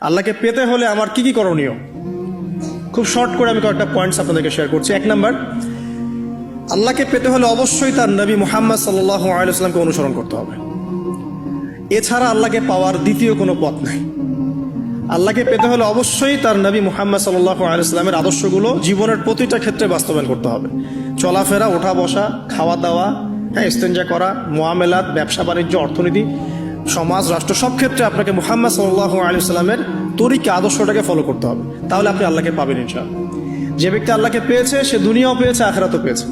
আল্লাহকে পেতে হলে আমার কি কি করণীয়, খুব শর্ট করে আমি কয়েকটা পয়েন্টস আপনাদেরকে শেয়ার করছি। 1 নাম্বার, আল্লাহকে পেতে হলে অবশ্যই তার নবী মুহাম্মদ সাল্লাল্লাহু আলাইহি ওয়াসাল্লামকে অনুসরণ করতে হবে। এছাড়া আল্লাহকে পাওয়ার দ্বিতীয় কোনো পথ নাই। আল্লাহকে পেতে হলে অবশ্যই তার নবী মুহাম্মদ সাল্লাল্লাহু আলাইহি ওয়াসাল্লামের আদর্শগুলো জীবনের প্রতিটা ক্ষেত্রে বাস্তবায়ন করতে হবে। চলাফেরা, ওঠা বসা, খাওয়া দাওয়া, ইস্তেঞ্জা করা, মুআমালাত, ব্যবসা বাণিজ্য, অর্থনীতি, সমাজ, রাষ্ট্র, সব ক্ষেত্রে আপনাকে মুহাম্মদ সাল্লাল্লাহু আলাইহি ওয়াসাল্লামের তরিকা, আদর্শটাকে ফলো করতে হবে। তাহলে আপনি আল্লাহকে পাবেন ইনশাআল্লাহ। যে ব্যক্তি আল্লাহকে পেয়েছে সে দুনিয়াও পেয়েছে, আখিরাতও পেয়েছে।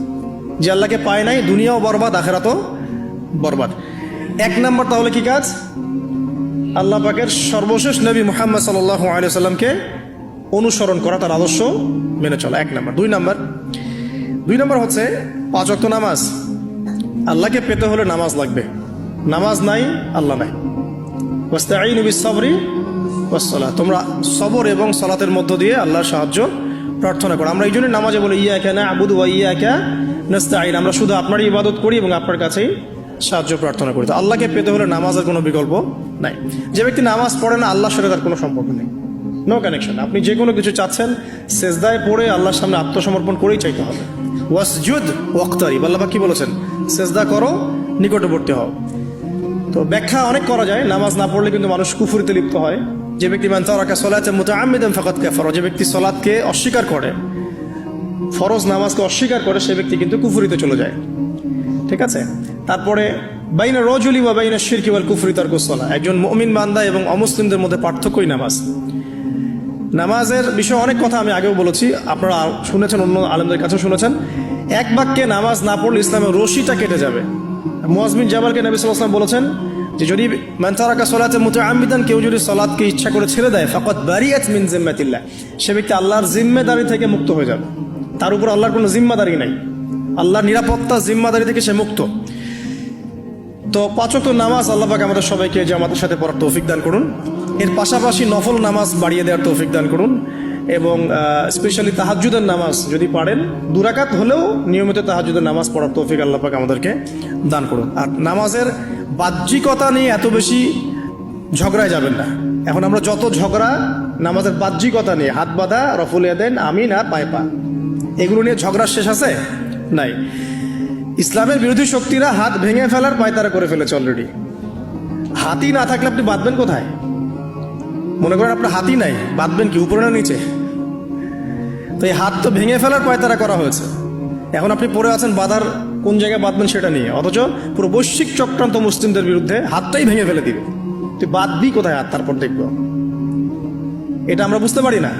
যে আল্লাহকে পায় নাই, দুনিয়াও বরবাদ, আখিরাতও বরবাদ। 1 নাম্বার তাহলে কি কাজ? আল্লাহ পাকের সর্বশেষ নবী মুহাম্মদ সাল্লাল্লাহু আলাইহি ওয়াসাল্লামকে অনুসরণ করা, তার আদর্শ মেনে চলা, 1 নাম্বার। 2 নাম্বার হচ্ছে 5 ওয়াক্ত নামাজ। আল্লাহকে পেতে হলে নামাজ লাগবে। নামাজ নাই, আল্লাহ নাই। ওয়াস্তাঈনু বিস-সাবরি ওয়াস-সালাহ, তোমরা সবর এবং সালাতের মধ্য দিয়ে আল্লাহর সাহায্য প্রার্থনা করো। আমরা এই জন্য নামাজে বলি ইয়াকা না'বুদু ওয়া ইয়াকা নাস্তাঈন, আমরা শুধু আপনারই ইবাদত করি এবং আপনার কাছেই সাহায্য প্রার্থনা করি। তো আল্লাহকে পেতে হলে নামাজের কোনো বিকল্প নাই। যে ব্যক্তি নামাজ পড়ে না, আল্লাহর সাথে তার কোনো সম্পর্ক নেই, নো কানেকশন। আপনি যে কোনো কিছু চাচ্ছেন, সেজদায় পড়ে আল্লাহর সামনে আত্মসমর্পণ করেই চাইতে হবে। ওয়াসজুদ ওয়াক্তারিব, আল্লাহ পাক কি বলেছেন? সেজদা করো, নিকটবর্তী হও। তো ব্যাখ্যা অনেক করা যায়। নামাজ না পড়লে কিন্তু মানুষ কুফরিতে লিপ্ত হয়। যে ব্যক্তি মান তারাকা সালাতান মুতাআম্মিদান ফাকাদ কাফারা, যে ব্যক্তি সালাতকে অস্বীকার করে, ফরজ নামাজকে অস্বীকার করে, সে ব্যক্তি কিন্তু কুফরিতে চলে যায়। ঠিক আছে। তারপরে বাইনা রাজুলি ওয়া বাইনা শিরকি ওয়াল কুফরি তারকুস সালাহ, একজন মুমিন বান্দা এবং অমুসলিমদের মধ্যে পার্থক্যই নামাজ। নামাজের বিষয়ে অনেক কথা আমি আগেও বলেছি, আপনারা শুনেছেন, অন্য আলেমদের কাছেও শুনেছেন। এক বাক্যে নামাজ না পড়লে ইসলামের রশিটা কেটে যাবে। মুআয বিন জাবালকে নবী সাল্লাল্লাহু আলাইহি ওয়াসাল্লাম বলেছেন যে যদি মান তারাকা সালাতান মুতাআম্মিদান, কেউ যদি সালাতকে ইচ্ছা করে ছেড়ে দেয়, ফাকাদ বারিয়াত মিন জিম্মাতিল্লাহ, সে ব্যক্তি আল্লাহর জিম্মেদারি থেকে মুক্ত হয়ে যাবে। তার উপর আল্লাহর কোনো জিম্মাদারি নাই, আল্লাহর নিরাপত্তা, জিম্মাদারি থেকে সে মুক্ত। তো 5 ওয়াক্ত নামাজ আল্লাহ পাক আমাদের সবাইকে জামাতের সাথে পড়ার তৌফিক দান করুন। এর পাশাপাশি নফল নামাজ বাড়িয়ে দেওয়ার তৌফিক দান করুন, এবং স্পেশালি তাহাজ্জুদের নামাজ যদি পারেন 2 রাকাত হলেও নিয়মিত তাহাজ্জুদের নামাজ পড়ার তৌফিক আল্লাহ পাক আমাদেরকে দান করুন। আর নামাজের বাহ্যিকতা নিয়ে এত বেশি ঝগড়ায় যাবেন না। এখন আমরা যত ঝগড়া নামাজের বাহ্যিকতা নিয়ে, হাত বাঁধা, রফুল ইয়াদাইন, আমিন আর পায়ে পা, এগুলো নিয়ে ঝগড়ার শেষ আছে? নাই। ইসলামের বিরোধী শক্তিরা হাত ভেঙে ফেলার পায়তারা করে ফেলেছে অলরেডি। হাতই না থাকলে আপনি বাঁধবেন কোথায়? মনে করেন আপনার হাতই নাই, বাঁধবেন কি উপরে না নিচে? তো এই হাত তো ভেঙে ফেলার পায়তারা করা হয়েছে। এখন আপনি পড়ে আছেন বাঁধার কোন জায়গায় বাঁধবেন সেটা নিয়ে, অথচ পুরো বৈশ্বিক চক্রান্ত মুসলিমদের বিরুদ্ধে হাতটাই ভেঙে ফেলে দিবে। তুই বাঁধবি কোথায় হাত? তারপর দেখবো। এটা আমরা বুঝতে পারি না।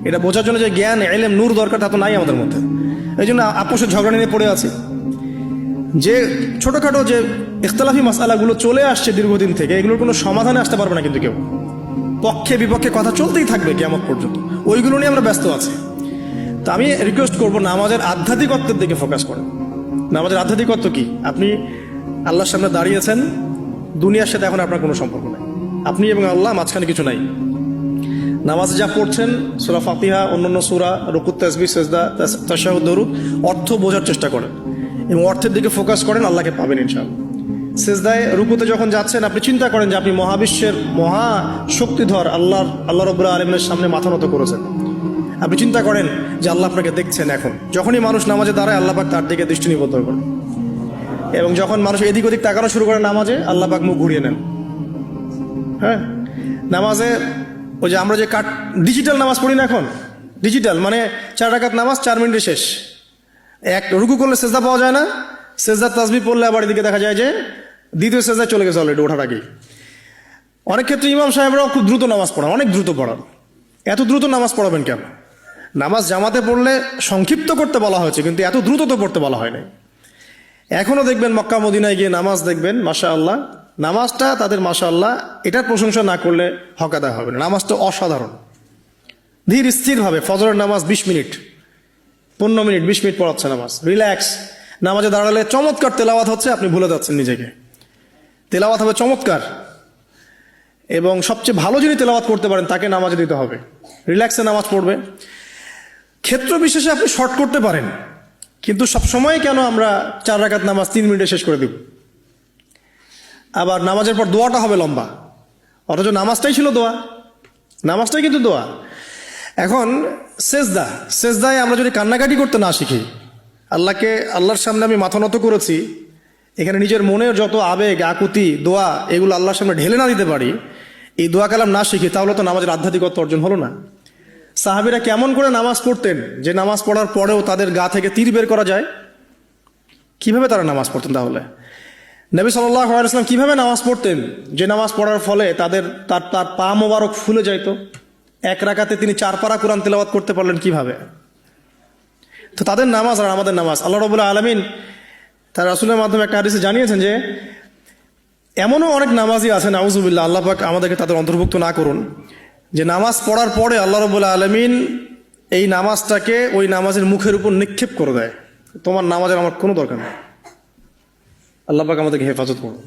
এটা বোঝার জন্য যে জ্ঞান, ইলম, নূর দরকার, তা তো নাই আমাদের মধ্যে। এই জন্য আপোষের ঝগড়া নিয়ে পড়ে আছি। যে ছোটখাটো যে ইখতিলাফি মাসআলাগুলো চলে আসছে দীর্ঘদিন থেকে, এগুলোর কোনো সমাধানে আসতে পারবে না কিন্তু কেউ। পক্ষে বিপক্ষে কথা চলতেই থাকবে কিয়ামত পর্যন্ত, ওইগুলো নিয়ে আমরা ব্যস্ত আছি। তো আমি রিকোয়েস্ট করবো, নামাজের আধ্যাত্মিকত্বের দিকে ফোকাস করেন। নামাজের আধ্যাত্মিকত্ব কি? আপনি আল্লাহর সামনে দাঁড়িয়েছেন, দুনিয়ার সাথে এখন আপনার কোনো সম্পর্ক নেই, আপনি এবং আল্লাহ, মাঝখানে কিছু নাই। নামাজে যা পড়ছেন, সূরা ফাতিহা, অন্যান্য সূরা, রুকুত, তাসবিহ, সিজদা, তাশাহুদ, দরুদ, অর্থ বোঝার চেষ্টা করেন এবং অর্থের দিকে ফোকাস করেন, আল্লাহকে পাবেন ইনশাআল্লাহ। সিজদায়, রুকুতে যখন যাচ্ছেন, আপনি চিন্তা করেন যে আপনি মহাবিশ্বের মহা শক্তিধর আল্লাহ রাব্বুল আলামিনের সামনে মাথা নত করেছেন। আপনি চিন্তা করেন যে আল্লাহ আপনাকে দেখছেন। এখন যখনই মানুষ নামাজে দাঁড়ায়, আল্লাহ পাক তার দিকে দৃষ্টি নিবদ্ধ করেন, এবং যখন মানুষ এদিক ওদিক তাকানো শুরু করে নামাজে, আল্লাহ পাক মুখ ঘুরিয়ে নেন। হ্যাঁ, নামাজে ওই যে আমরা যে ডিজিটাল নামাজ পড়ি না এখন, ডিজিটাল মানে 4 রাকাত নামাজ 4 মিনিটে শেষ। এক রুকু করলে সেজদা পাওয়া যায় না, সেজদার তাসবিহ পড়লে আবার এদিকে দেখা যায় যে দ্বিতীয় সেজদায় চলে গেছে অলরেডি ওঠার আগেই। অনেক ক্ষেত্রে ইমাম সাহেবরাও খুব দ্রুত নামাজ পড়ান, অনেক দ্রুত পড়ান। এত দ্রুত নামাজ পড়াবেন কেন? নামাজ জামাতে পড়লে সংক্ষিপ্ত করতে বলা হয়েছে, কিন্তু এত দ্রুত তো পড়তে বলা হয় নাই। এখনও দেখবেন মক্কা মদিনায় গিয়ে নামাজ দেখবেন, মাশাআল্লাহ, নামাজটা তাদের মাশাআল্লাহ, এটার প্রশংসা না করলে হক আদায় হবে না। নামাজটা অসাধারণ, ধীর স্থিরভাবে ফজরের নামাজ 20 মিনিট, 15 মিনিট, 20 মিনিট পড়াচ্ছে নামাজ, রিল্যাক্স। নামাজে দাঁড়ালে চমৎকার তেলাওয়াত হচ্ছে, আপনি ভুলে যাচ্ছেন নিজেকে। তেলাওয়াত হবে চমৎকার, এবং সবচেয়ে ভালো যিনি তেলাওয়াত করতে পারেন তাকে নামাজে দিতে হবে। রিল্যাক্সে নামাজ পড়বে। ক্ষেত্র বিশেষে আপনি শর্ট করতে পারেন, কিন্তু সবসময় কেন আমরা 4 রাকাত নামাজ 3 মিনিটে শেষ করে দিব? আবার নামাজের পর দোয়াটা হবে লম্বা, অথচ নামাজটাই ছিল দোয়া। নামাজটাই কিন্তু দোয়া। এখন সেজদায় আমরা যদি কান্নাকাটি করতে না শিখি, আল্লাহর সামনে আমি মাথা নত করেছি, এখানে নিজের মনের যত আবেগ আকুতি দোয়া এগুলো আল্লাহর সামনে ঢেলে না দিতে পারি, এই দোয়া কালাম না শিখি, তাহলে তো নামাজের আধ্যাত্মিকত্ব অর্জন হলো না। সাহাবীরা কেমন করে নামাজ পড়তেন যে নামাজ পড়ার পরেও তাদের গা থেকে তীর বের করা যায়? কিভাবে তারা নামাজ পড়তেন? তাহলে নবী সাল্লাল্লাহু আলাইহি ওয়াসাল্লাম কিভাবে নামাজ পড়তেন যে নামাজ পড়ার ফলে তার পা মোবারক ফুলে যাইত? এক রাকাতে তিনি 4 পারা কোরআন তেলাওয়াত করতে পারলেন কিভাবে? তো তাদের নামাজ আর আমাদের নামাজ, আল্লাহ রাব্বুল আলামিন তার রাসূলের মাধ্যমে একটা হাদিসে জানিয়েছেন যে এমনও অনেক নামাজি আছে, নাউযুবিল্লাহ, আল্লাহ পাক আমাদেরকে তাদের অন্তর্ভুক্ত না করুন, যে নামাজ পড়ার পরে আল্লাহ রাব্বুল আলামিন এই নামাজটাকে ওই নামাজের মুখের উপর নিক্ষেপ করে দেয়, তোমার নামাজের আমার কোনো দরকার নেই। আল্লাহ পাক আমাদেরকে হেফাজত করুন।